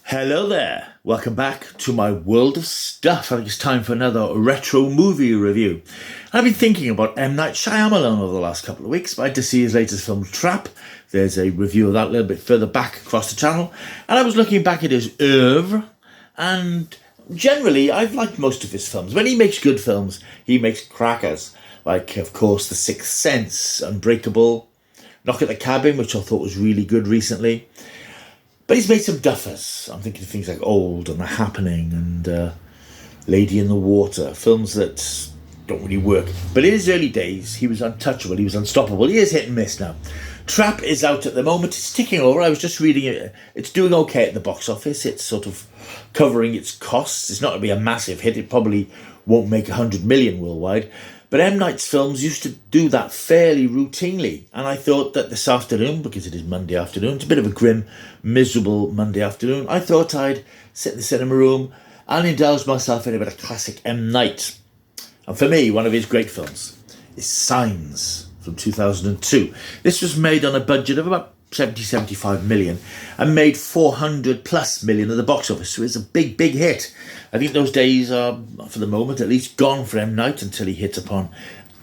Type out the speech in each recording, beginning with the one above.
Hello there, welcome back to my world of stuff. I think it's time for another retro movie review. I've been thinking about M. Night Shyamalan over the last couple of weeks. I had to see his latest film, Trap. There's a review of that a little bit further back across the channel. And I was looking back at his oeuvre, and generally I've liked most of his films. When he makes good films, he makes crackers. Like, of course, The Sixth Sense, Unbreakable, Knock at the Cabin, which I thought was really good recently. But he's made some duffers. I'm thinking of things like Old and The Happening and Lady in the Water, films that don't really work. But in his early days, he was untouchable, he was unstoppable. He is hit and miss now. Trap is out at the moment. It's ticking over. I was just reading it. It's doing okay at the box office. It's sort of covering its costs. It's not going to be a massive hit. It probably won't make 100 million worldwide. But M. Night's films used to do that fairly routinely. And I thought that this afternoon, because it is Monday afternoon, it's a bit of a grim, miserable Monday afternoon, I thought I'd sit in the cinema room and indulge myself in a bit of classic M. Night. And for me, one of his great films is Signs from 2002. This was made on a budget of about 75 million and made 400 plus million at the box office. So it's a big hit. I think those days are, for the moment at least, gone for M. Night until he hits upon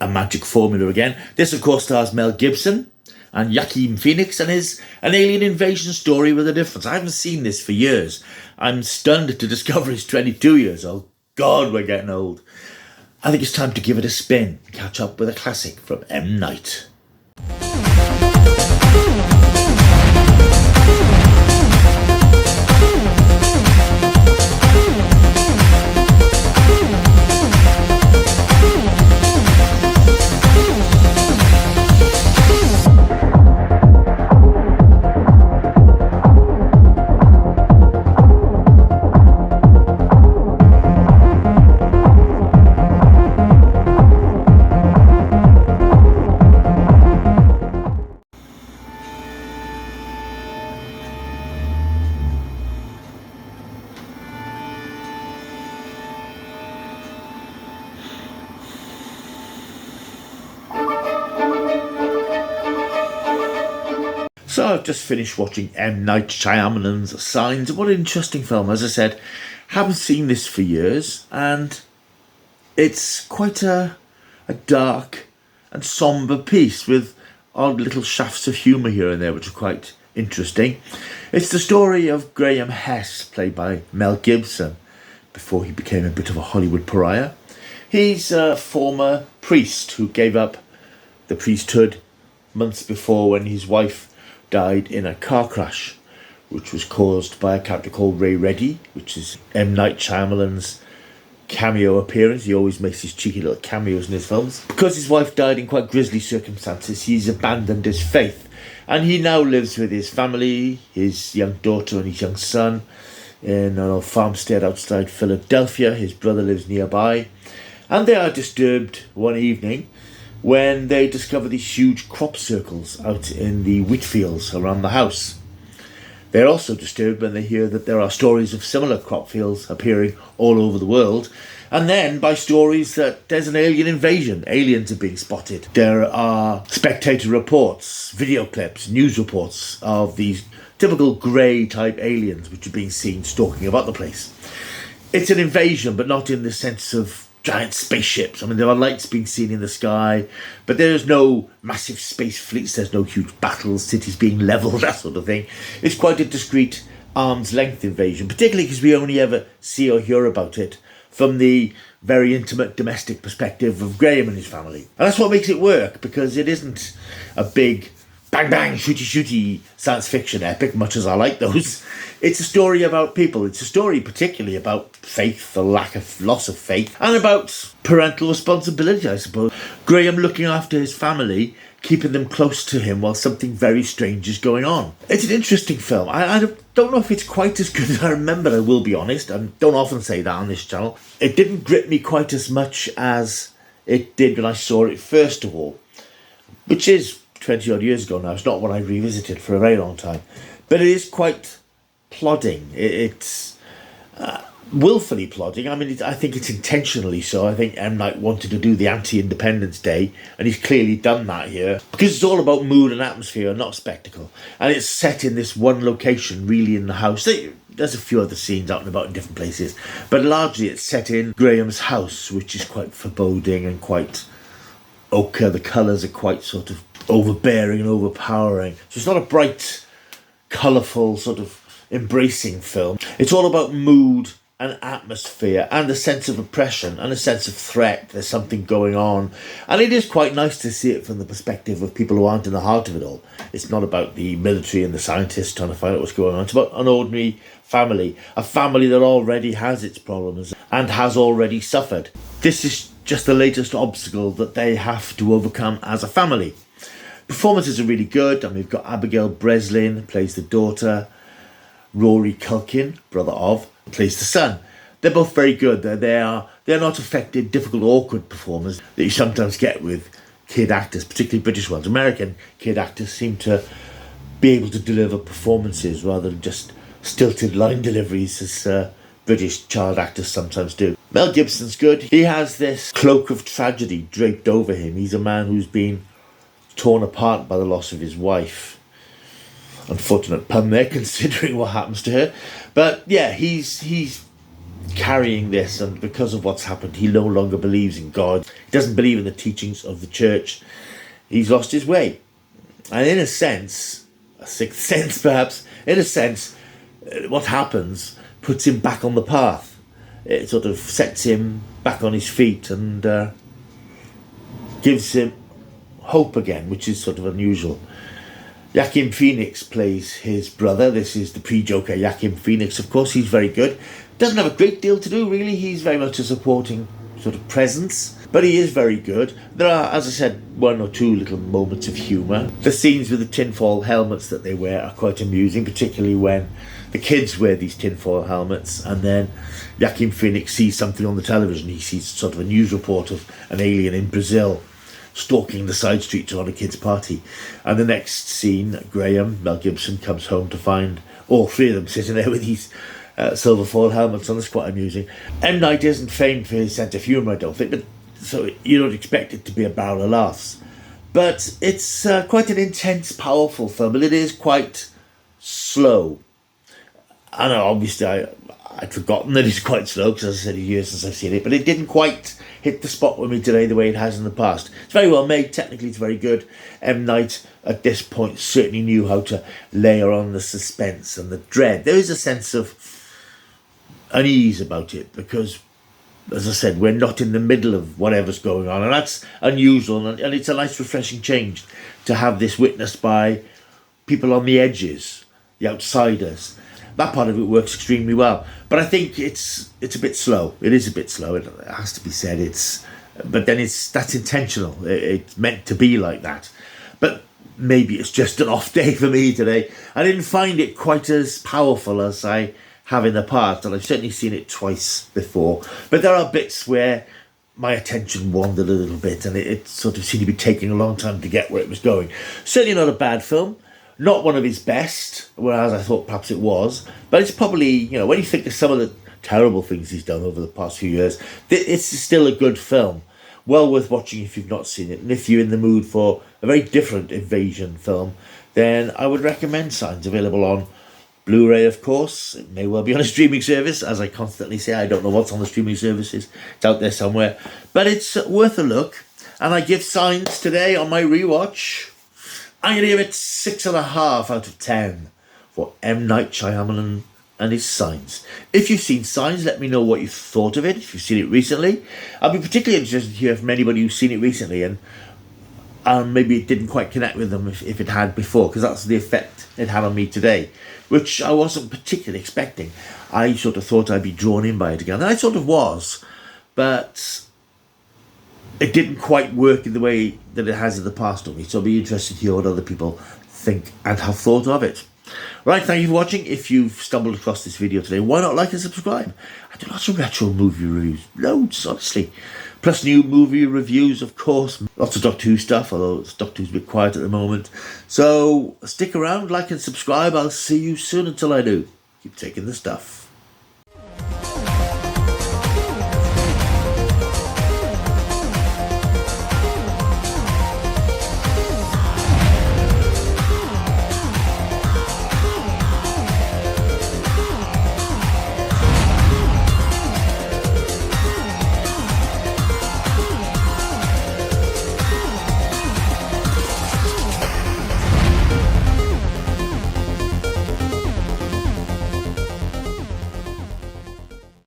a magic formula again. This, of course, stars Mel Gibson and Joaquin Phoenix and is an alien invasion story with a difference. I haven't seen this for years. I'm stunned to discover he's 22 years old. God, we're getting old. I think it's time to give it a spin, catch up with a classic from M. Night. So I've just finished watching M. Night Shyamalan's Signs. What an interesting film. As I said, haven't seen this for years, and it's quite a dark and sombre piece with odd little shafts of humour here and there, which are quite interesting. It's the story of Graham Hess, played by Mel Gibson, before he became a bit of a Hollywood pariah. He's a former priest who gave up the priesthood months before when his wife died in a car crash, which was caused by a character called Ray Reddy, which is M. Night Shyamalan's cameo appearance. He always makes these cheeky little cameos in his films. Because his wife died in quite grisly circumstances, he's abandoned his faith, and he now lives with his family, his young daughter and his young son, in a farmstead outside Philadelphia. His brother lives nearby, and they are disturbed one evening when they discover these huge crop circles out in the wheat fields around the house. They're also disturbed when they hear that there are stories of similar crop fields appearing all over the world, and then by stories that there's an alien invasion. Aliens are being spotted. There are spectator reports, video clips, news reports of these typical grey type aliens which are being seen stalking about the place. It's an invasion, but not in the sense of giant spaceships. I mean, there are lights being seen in the sky, but there's no massive space fleets, there's no huge battles, cities being levelled, that sort of thing. It's quite a discreet arm's length invasion, particularly because we only ever see or hear about it from the very intimate domestic perspective of Graham and his family. And that's what makes it work, because it isn't a big bang bang shooty shooty science fiction epic, much as I like those. It's a story about people. It's a story particularly about faith, the loss of faith, and about parental responsibility, I suppose. Graham looking after his family, keeping them close to him while something very strange is going on. It's an interesting film. I don't know if it's quite as good as I remember, I will be honest. I don't often say that on this channel. It didn't grip me quite as much as it did when I saw it first of all, which is 20 odd years ago now. It's not one I revisited for a very long time, but it is quite plodding. It's willfully plodding. I mean, I think it's intentionally so. I think M. Night wanted to do the anti-Independence Day, and he's clearly done that here, because it's all about mood and atmosphere, not spectacle. And it's set in this one location, really in the house. There's a few other scenes out and about in different places, but largely it's set in Graham's house, which is quite foreboding and quite ochre. The colours are quite sort of overbearing and overpowering. So it's not a bright, colourful, sort of embracing film. It's all about mood and atmosphere and a sense of oppression and a sense of threat. There's something going on, and it is quite nice to see it from the perspective of people who aren't in the heart of it all. It's not about the military and the scientists trying to find out what's going on. It's about an ordinary family, a family that already has its problems and has already suffered. This is just the latest obstacle that they have to overcome as a family. Performances are really good, and we've got Abigail Breslin plays the daughter, Rory Culkin, brother of, plays the son. They're both very good. They're not affected, difficult, awkward performers that you sometimes get with kid actors, particularly British ones. American kid actors seem to be able to deliver performances rather than just stilted line deliveries as British child actors sometimes do. Mel Gibson's good. He has this cloak of tragedy draped over him. He's a man who's been torn apart by the loss of his wife. Unfortunate pun there, considering what happens to her. But yeah, he's carrying this, and because of what's happened, he no longer believes in God. He doesn't believe in the teachings of the church. He's lost his way. And in a sense, a sixth sense perhaps, in a sense, what happens puts him back on the path. It sort of sets him back on his feet and gives him hope again, which is sort of unusual. Joaquin Phoenix plays his brother. This is the pre-Joker Joaquin Phoenix, of course. He's very good. Doesn't have a great deal to do, really. He's very much a supporting sort of presence, but he is very good. There are, as I said, one or two little moments of humour. The scenes with the tinfoil helmets that they wear are quite amusing, particularly when the kids wear these tinfoil helmets and then Joaquin Phoenix sees something on the television. He sees sort of a news report of an alien in Brazil stalking the side streets on a kid's party. And the next scene, Graham, Mel Gibson, comes home to find all three of them sitting there with these silver foil helmets on. That's quite amusing. M. Night isn't famed for his sense of humour, I don't think, but so you don't expect it to be a barrel of laughs. But it's quite an intense, powerful film, but it is quite slow. I know, obviously, I'd forgotten that it's quite slow, because as I said, it's years since I've seen it, but it didn't quite hit the spot with me today the way it has in the past. It's very well made, technically it's very good. M. Night, at this point, certainly knew how to layer on the suspense and the dread. There is a sense of unease about it, because, as I said, we're not in the middle of whatever's going on, and that's unusual, and it's a nice, refreshing change to have this witnessed by people on the edges, the outsiders. That part of it works extremely well, but I think it's a bit slow. It is a bit slow. It has to be said. But then that's intentional. It's meant to be like that. But maybe it's just an off day for me today. I didn't find it quite as powerful as I have in the past, and I've certainly seen it twice before. But there are bits where my attention wandered a little bit, and it sort of seemed to be taking a long time to get where it was going. Certainly not a bad film. Not one of his best, whereas I thought perhaps it was. But it's probably, when you think of some of the terrible things he's done over the past few years, it's still a good film. Well worth watching if you've not seen it. And if you're in the mood for a very different invasion film, then I would recommend Signs, available on Blu-ray, of course. It may well be on a streaming service. As I constantly say, I don't know what's on the streaming services. It's out there somewhere. But it's worth a look. And I give Signs today on my rewatch. I'm going to give it 6.5 out of 10 for M. Night Shyamalan and his Signs. If you've seen Signs, let me know what you thought of it, if you've seen it recently. I'll be particularly interested to hear from anybody who's seen it recently and maybe it didn't quite connect with them if it had before, because that's the effect it had on me today, which I wasn't particularly expecting. I sort of thought I'd be drawn in by it again, and I sort of was, but it didn't quite work in the way that it has in the past on me, so I'll be interested to hear what other people think and have thought of it. Right, thank you for watching. If you've stumbled across this video today, why not like and subscribe? I do lots of retro movie reviews, loads, honestly. Plus new movie reviews, of course. Lots of Doctor Who stuff, although Doctor Who's a bit quiet at the moment. So stick around, like and subscribe. I'll see you soon. Until I do, keep taking the stuff.